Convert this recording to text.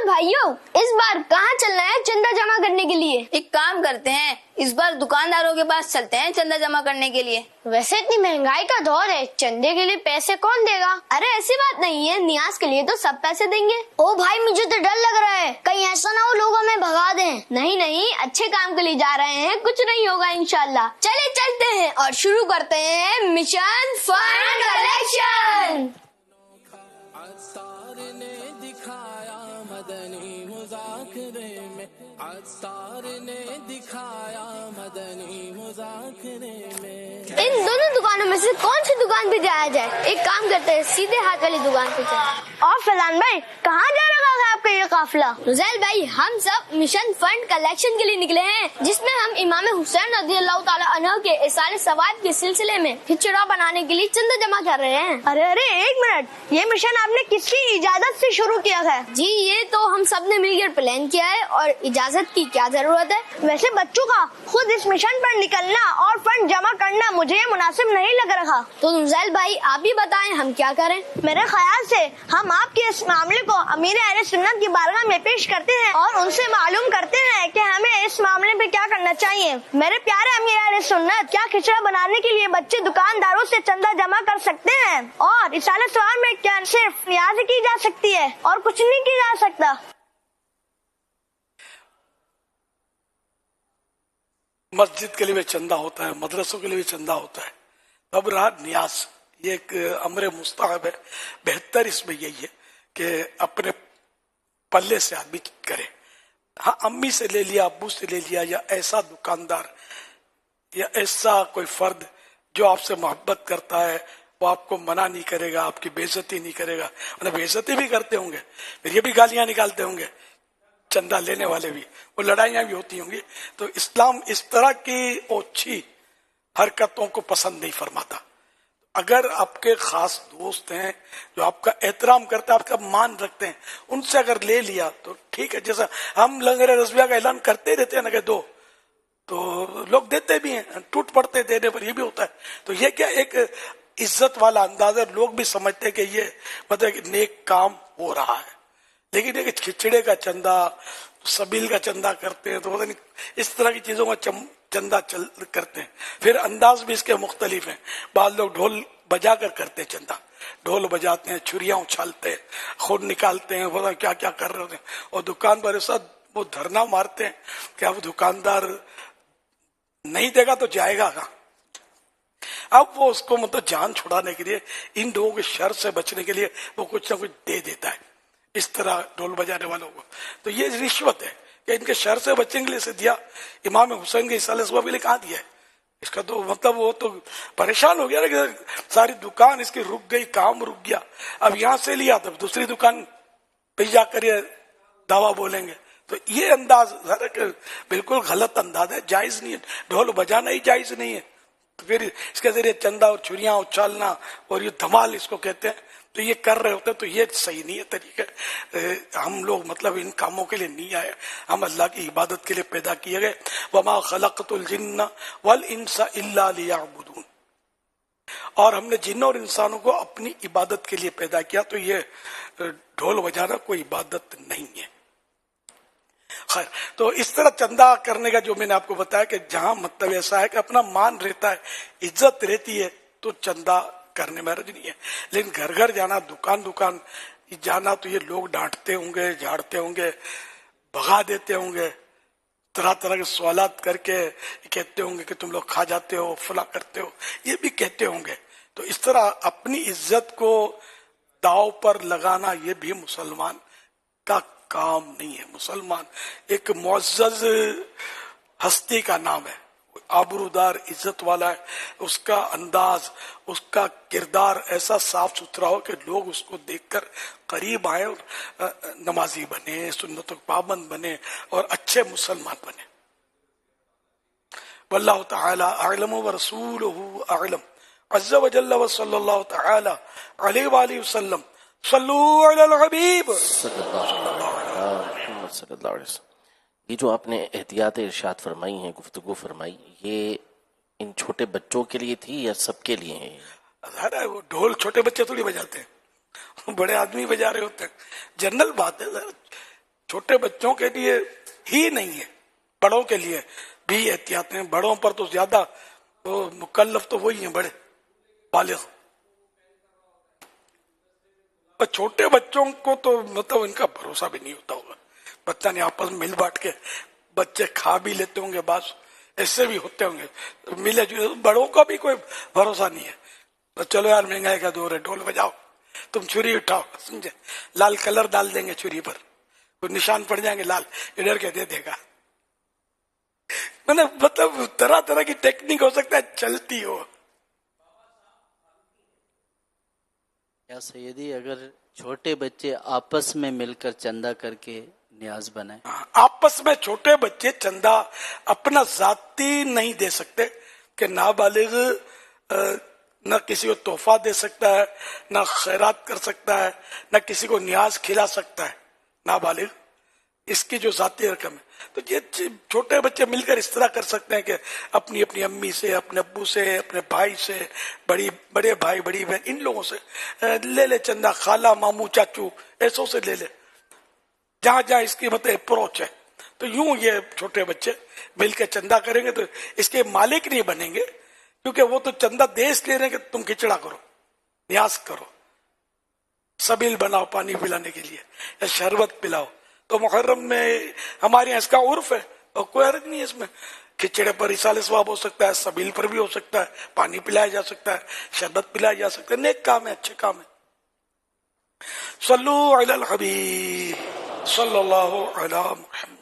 بھائیوں، اس بار کہاں چلنا ہے چندہ جمع کرنے کے لیے؟ ایک کام کرتے ہیں، اس بار دکانداروں کے پاس چلتے ہیں چندہ جمع کرنے کے لیے۔ ویسے اتنی مہنگائی کا دور ہے، چندے کے لیے پیسے کون دے گا؟ ارے ایسی بات نہیں ہے، نیاز کے لیے تو سب پیسے دیں گے۔ او بھائی، مجھے تو ڈر لگ رہا ہے، کہیں ایسا نہ ہو لوگ ہمیں بھگا دیں۔ نہیں نہیں، اچھے کام کے لیے جا رہے ہیں، کچھ نہیں ہوگا انشاءاللہ۔ چلے چلتے ہیں اور شروع کرتے ہیں مشن فنڈ کلیکشن۔ عطار نے دکھایا مدنی مذاکرے میں، عطار نے دکھایا مدنی مذاکرے میں۔ ان دونوں دکانوں میں سے کون سی دکان پہ جایا جائے؟ ایک کام کرتے ہیں، سیدھے ہاتھ والی دکان پہ جائیں۔ اور فیضان بھائی، کہاں جا رہا ہے آپ کا یہ قافلہ؟ نزیل بھائی، ہم سب مشن فنڈ کلیکشن کے لیے نکلے ہیں، جس میں ہم امام حسین رضی اللہ تعالی عنہ کے ایصال ثواب کے سلسلے میں کھچڑا بنانے کے لیے چندہ جمع کر رہے ہیں۔ ارے ایک منٹ، یہ مشن آپ نے کس کی اجازت سے شروع کیا ہے؟ جی، یہ تو ہم سب نے مل کر پلان کیا ہے، اور اجازت کی کیا ضرورت ہے؟ ویسے بچوں کا خود اس مشن پر نکلنا اور فنڈ جمع کرنا مجھے مناسب نہیں لگ رہا۔ تو نزیل بھائی، آپ بھی بتائیں ہم کیا کریں؟ میرے خیال سے ہم آپ کے اس معاملے کو امیر اہل سنت کی بارگاہ میں پیش کرتے ہیں اور ان سے معلوم کرتے ہیں کہ ہمیں اس معاملے پہ کیا کرنا چاہیے۔ میرے پیارے امیر اہل سنت، کیا کھچڑا بنانے کے لیے بچے دکانداروں سے چندہ جمع کر سکتے ہیں؟ اور ایصال ثواب میں کیا صرف نیاز کی جا سکتی ہے اور کچھ نہیں کیا جا سکتا؟ مسجد کے لیے بھی چندہ ہوتا ہے، مدرسوں کے لیے بھی چندہ ہوتا ہے، اب رہا نیاز، یہ ایک امر مستحب ہے۔ بہتر اس میں یہی ہے کہ اپنے پلے سے آدمی کرے۔ ہاں، امی سے لے لیا، ابو سے لے لیا، یا ایسا دکاندار یا ایسا کوئی فرد جو آپ سے محبت کرتا ہے، وہ آپ کو منع نہیں کرے گا، آپ کی بے عزتی نہیں کرے گا۔ انہیں بے عزتی بھی کرتے ہوں گے، پھر یہ بھی گالیاں نکالتے ہوں گے، چندہ لینے والے بھی، وہ لڑائیاں بھی ہوتی ہوں گی۔ تو اسلام اس طرح کی اوچھی حرکتوں کو پسند نہیں فرماتا۔ اگر آپ کے خاص دوست ہیں جو آپ کا احترام کرتے ہیں، آپ کا مان رکھتے ہیں، ان سے اگر لے لیا تو ٹھیک ہے۔ جیسا ہم لنگر رضویہ کا اعلان کرتے رہتے ہیں نا کہ دو، تو لوگ دیتے بھی ہیں، ٹوٹ پڑتے دینے پر، یہ بھی ہوتا ہے۔ تو یہ کیا ایک عزت والا انداز ہے، لوگ بھی سمجھتے ہیں کہ یہ مطلب نیک کام ہو رہا ہے۔ لیکن یہ کھچڑے کا چندہ، سبیل کا چندہ کرتے ہیں، تو اس طرح کی چیزوں کا چندہ کرتے ہیں۔ پھر انداز بھی اس کے مختلف ہیں۔ بعض لوگ ڈھول بجا کر کرتے ہیں چندہ، ڈھول بجاتے ہیں، چھریاں اچھالتے ہیں، خود نکالتے ہیں، پتہ کیا کیا کر رہے ہوتے ہیں، اور دکان پر ایسا وہ دھرنا مارتے ہیں کہ اب دکاندار نہیں دے گا تو جائے گا کہاں۔ اب وہ اس کو مطلب جان چھڑانے کے لیے، ان لوگوں کے شر سے بچنے کے لیے وہ کچھ نہ کچھ دے دیتا ہے اس طرح ڈھول بجانے والوں کو۔ تو یہ رشوت ہے کہ ان کے شر سے بچنے کے لیے سے دیا۔ امام حسین کے ایصال ثواب کے لیے کہاں دیا ہے؟ اس کا تو مطلب وہ تو پریشان ہو گیا نا کہ ساری دکان اس کی رک گئی، کام رک گیا، اب یہاں سے لیا تو دوسری دکان پہ جا کر یہ دعویٰ بولیں گے۔ تو یہ انداز بالکل غلط انداز ہے، جائز نہیں ہے، ڈھول بجانا ہی جائز نہیں ہے، پھر اس کے ذریعے چندہ اور چھریاں اچھالنا اور یہ دھمال اس کو کہتے ہیں، تو یہ کر رہے ہوتے ہیں، تو یہ صحیح نہیں ہے طریقہ۔ ہم لوگ مطلب ان کاموں کے لیے نہیں آئے، ہم اللہ کی عبادت کے لیے پیدا کیے گئے۔ وما خلقت الجن والانس الا لیعبدون، اور ہم نے جنوں اور انسانوں کو اپنی عبادت کے لیے پیدا کیا، تو یہ ڈھول بجانا کوئی عبادت نہیں ہے۔ خیر، تو اس طرح چندہ کرنے کا جو میں نے آپ کو بتایا کہ جہاں مطلب ایسا ہے کہ اپنا مان رہتا ہے، عزت رہتی ہے، تو چندہ کرنے میں حرج نہیں ہے۔ لیکن گھر گھر جانا، دکان دکان جانا، تو یہ لوگ ڈانٹتے ہوں گے، جھاڑتے ہوں گے، بھگا دیتے ہوں گے، طرح طرح کے سوالات کر کے کہتے ہوں گے کہ تم لوگ کھا جاتے ہو، فلاں کرتے ہو، یہ بھی کہتے ہوں گے۔ تو اس طرح اپنی عزت کو داؤ پر لگانا یہ بھی مسلمان کا کام نہیں ہے۔ مسلمان ایک معزز ہستی کا نام ہے، آبرودار، عزت والا ہے، اس کا انداز، اس کا کردار ایسا صاف ستھرا ہو کہ لوگ اس کو دیکھ کر قریب آئے اور نمازی بنے، سنتوں کے پابند بنے اور اچھے مسلمان بنے۔ واللہ تعالی اعلم ورسولہ اعلم، عز وجل وصلی اللہ تعالی علیہ وآلہ وسلم۔ صلو علی الحبیب صلی اللہ علیہ وسلم۔ یہ جو آپ نے احتیاط ارشاد فرمائی ہیں، گفتگو فرمائی، یہ ان چھوٹے بچوں کے لیے تھی یا سب کے لیے ہے؟ ظاہر ہے وہ ڈھول چھوٹے بچے تھوڑی بجاتے ہیں، بڑے آدمی بجا رہے ہوتے ہیں، جنرل بات ہے۔ چھوٹے بچوں کے لیے ہی نہیں ہے، بڑوں کے لیے بھی احتیاط ہیں. بڑوں پر تو زیادہ وہ مکلف تو وہی ہیں بڑے بالغ، اور چھوٹے بچوں کو تو مطلب ان کا بھروسہ بھی نہیں ہوتا ہوگا. بچہ نے آپس میں مل بانٹ کے بچے کھا بھی لیتے ہوں گے، بعض ایسے بھی ہوتے ہوں گے ملے جلے. بڑوں کا بھی کوئی بھروسہ نہیں ہے. تو چلو یار مہنگائی کا دور ہے، ڈھول بجاؤ، تم چھری اٹھاؤ، سمجھے، لال کلر ڈال دیں گے چھری پر، کوئی نشان پڑ جائیں گے لال، ادھر کے دے دے گا. مطلب طرح طرح کی ٹیکنیک ہو سکتا ہے چلتی ہو. یا سیدی اگر چھوٹے بچے آپس میں مل کر چندہ کر کے نیاز بنائیں؟ آپس میں چھوٹے بچے چندہ اپنا ذاتی نہیں دے سکتے کہ نابالغ نہ کسی کو تحفہ دے سکتا ہے، نہ خیرات کر سکتا ہے، نہ کسی کو نیاز کھلا سکتا ہے. نابالغ اس کی جو ذاتی رقم ہے، تو یہ چھوٹے بچے مل کر اس طرح کر سکتے ہیں کہ اپنی اپنی امی سے، اپنے ابو سے، اپنے بھائی سے، بڑے بھائی بڑی بہن، ان لوگوں سے لے لے چندہ، خالہ ماموں چاچو ایسوں سے لے لے، جہاں جہاں اس کی مطلب اپروچ ہے. تو یوں یہ چھوٹے بچے مل کے چندہ کریں گے تو اس کے مالک نہیں بنیں گے، کیونکہ وہ تو چندہ دے اس لیے رہے کہ تم کھچڑا کرو، نیاز کرو، سبیل بناؤ پانی پلانے کے لیے یا شربت پلاؤ. تو محرم میں ہمارے یہاں اس کا عرف ہے اور کوئی حرج نہیں ہے اس میں. کھچڑے پر اصال ثواب ہو سکتا ہے، سبیل پر بھی ہو سکتا ہے، پانی پلایا جا سکتا ہے، شربت پلایا جا سکتا ہے. نیک کام ہے، اچھے کام ہے. صلو علی الحبیب صلی اللہ علی محمد.